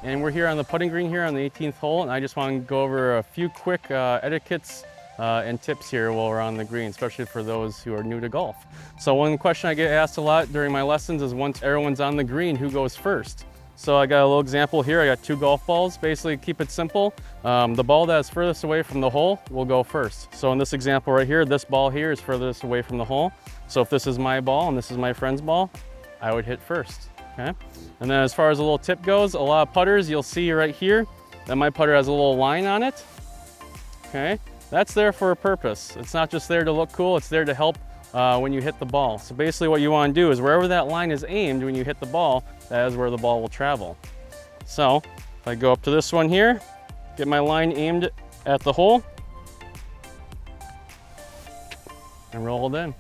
and we're here on the putting green here on the 18th hole, and I just want to go over a few quick etiquettes and tips here while we're on the green, especially for those who are new to golf. So one question I get asked a lot during my lessons is, once everyone's on the green, who goes first? So I got a little example here. I got 2 golf balls. Basically, keep it simple. The ball that is furthest away from the hole will go first. So in this example right here, this ball here is furthest away from the hole. So if this is my ball and this is my friend's ball, I would hit first. Okay. And then as far as a little tip goes, a lot of putters, you'll see right here that my putter has a little line on it. Okay. That's there for a purpose. It's not just there to look cool, it's there to help when you hit the ball. So basically what you want to do is, wherever that line is aimed when you hit the ball, that is where the ball will travel. So if I go up to this one here, get my line aimed at the hole, and roll it in.